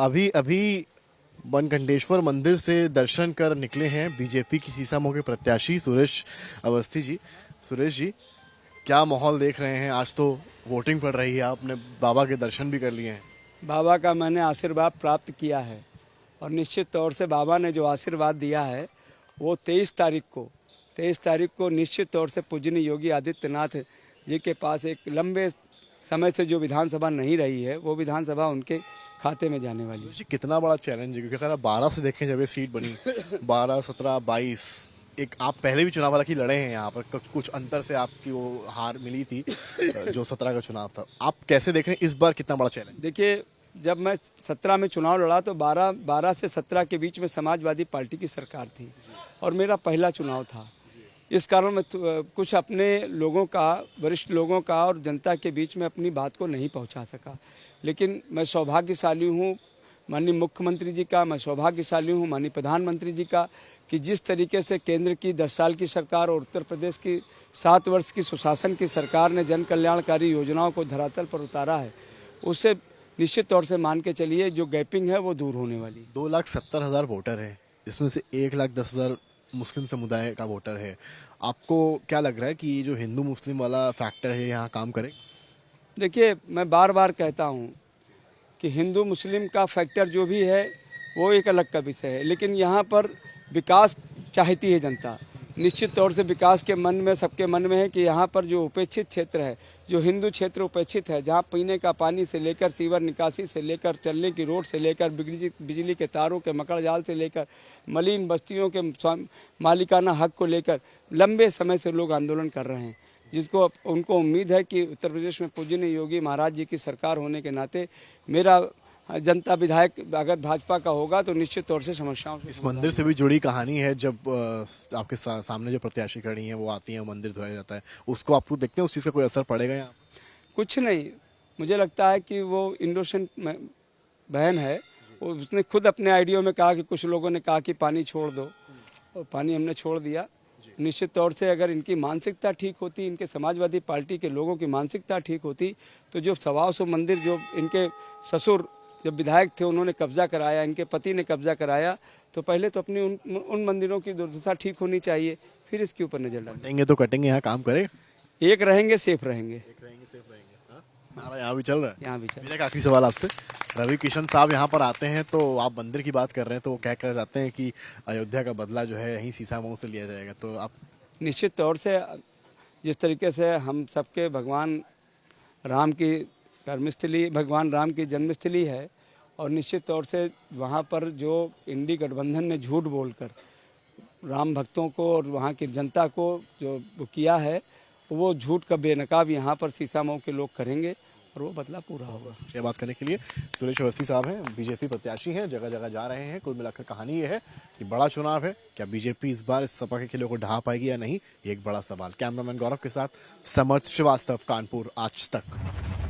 अभी अभी मनकंडेश्वर मंदिर से दर्शन कर निकले हैं बीजेपी की सीसामऊ के प्रत्याशी सुरेश अवस्थी जी। सुरेश जी, क्या माहौल देख रहे हैं? आज तो वोटिंग पड़ रही है, आपने बाबा के दर्शन भी कर लिए हैं। बाबा का मैंने आशीर्वाद प्राप्त किया है और निश्चित तौर से बाबा ने जो आशीर्वाद दिया है वो 23 तारीख को निश्चित तौर से पूजनीय योगी आदित्यनाथ जी के पास एक लंबे समय से जो विधानसभा नहीं रही है वो विधानसभा उनके खाते में जाने वाली है। जी, कितना बड़ा चैलेंज है, क्योंकि अगर आप 12 से देखें जब ये सीट बनी 12, 17, 22, एक आप पहले भी चुनाव हालांकि लड़े हैं यहाँ पर, कुछ अंतर से आपकी वो हार मिली थी जो 17 का चुनाव था। आप कैसे देख रहे हैं इस बार कितना बड़ा चैलेंज? देखिए, जब मैं 17 में चुनाव लड़ा तो 12 से 17 के बीच में समाजवादी पार्टी की सरकार थी और मेरा पहला चुनाव था। इस कारण मैं कुछ अपने लोगों का, वरिष्ठ लोगों का और जनता के बीच में अपनी बात को नहीं पहुंचा सका। लेकिन मैं सौभाग्यशाली हूं माननीय मुख्यमंत्री जी का, मैं सौभाग्यशाली हूं माननीय प्रधानमंत्री जी का कि जिस तरीके से केंद्र की 10 साल की सरकार और उत्तर प्रदेश की 7 वर्ष की सुशासन की सरकार ने जन कल्याणकारी योजनाओं को धरातल पर उतारा है, उससे निश्चित तौर से मान के चलिए जो गैपिंग है वो दूर होने वाली। 2,70,000 वोटर है, इसमें से 1,10,000 मुस्लिम समुदाय का वोटर है। आपको क्या लग रहा है कि ये जो हिंदू मुस्लिम वाला फैक्टर है यहाँ काम करे? देखिए, मैं बार बार कहता हूँ कि हिंदू मुस्लिम का फैक्टर जो भी है वो एक अलग का विषय है, लेकिन यहाँ पर विकास चाहती है जनता। निश्चित तौर से विकास के मन में, सबके मन में है कि यहाँ पर जो उपेक्षित क्षेत्र है, जो हिंदू क्षेत्र उपेक्षित है, जहाँ पीने का पानी से लेकर सीवर निकासी से लेकर चलने की रोड से लेकर बिजली के तारों के मकड़ जाल से लेकर मलिन बस्तियों के मालिकाना हक को लेकर लंबे समय से लोग आंदोलन कर रहे हैं, जिसको उनको उम्मीद है कि उत्तर प्रदेश में पूजनीय योगी महाराज जी की सरकार होने के नाते मेरा जनता विधायक अगर भाजपा का होगा तो निश्चित तौर से समस्याओं से। इस मंदिर से भी जुड़ी कहानी है, जब आपके सामने जो प्रत्याशी खड़ी हैं वो आती हैं, मंदिर धोया जाता है, उसको आप देखते हैं, उस चीज़ का कोई असर पड़ेगा यहाँ? कुछ नहीं, मुझे लगता है कि वो इनोसेंट बहन है, उसने खुद अपने आइडियो में कहा कि कुछ लोगों ने कहा कि पानी छोड़ दो और पानी हमने छोड़ दिया। निश्चित तौर से अगर इनकी मानसिकता ठीक होती, इनके समाजवादी पार्टी के लोगों की मानसिकता ठीक होती तो जो 125 मंदिर जो इनके ससुर जब विधायक थे उन्होंने कब्जा कराया, इनके पति ने कब्जा कराया, तो पहले तो अपनी उन मंदिरों की दुर्दशा ठीक होनी चाहिए, फिर इसके ऊपर नजर डालेंगे। कटेंगे तो कटेंगे, यहाँ काम करे, एक रहेंगे सेफ रहेंगे। हाँ? यहाँ भी चल रहा है। यहाँ भी चल। मेरा एक आखिरी सवाल आपसे, रवि किशन साहब यहाँ पर आते हैं तो आप मंदिर की बात कर रहे हैं, तो वो कह कर जाते हैं कि अयोध्या का बदला जो है यहीं सीसामऊ से लिया जाएगा, तो आप? निश्चित तौर से जिस तरीके से हम सबके भगवान राम की कर्मस्थली, भगवान राम की जन्मस्थली है और निश्चित तौर से वहाँ पर जो इंडी गठबंधन ने झूठ बोलकर राम भक्तों को और वहाँ की जनता को जो किया है, वो झूठ का बेनकाब यहाँ पर सीसामऊ के लोग करेंगे और वो बदला पूरा होगा। ये बात करने के लिए सुरेश अवस्थी साहब हैं, बीजेपी प्रत्याशी हैं, जगह जगह जा रहे हैं। कुल मिलाकर कहानी ये है कि बड़ा चुनाव है, क्या बीजेपी इस बार इस सपा के किले को ढहा पाएगी या नहीं, ये एक बड़ा सवाल। कैमरामैन गौरव के साथ समर्थ श्रीवास्तव, कानपुर आज तक।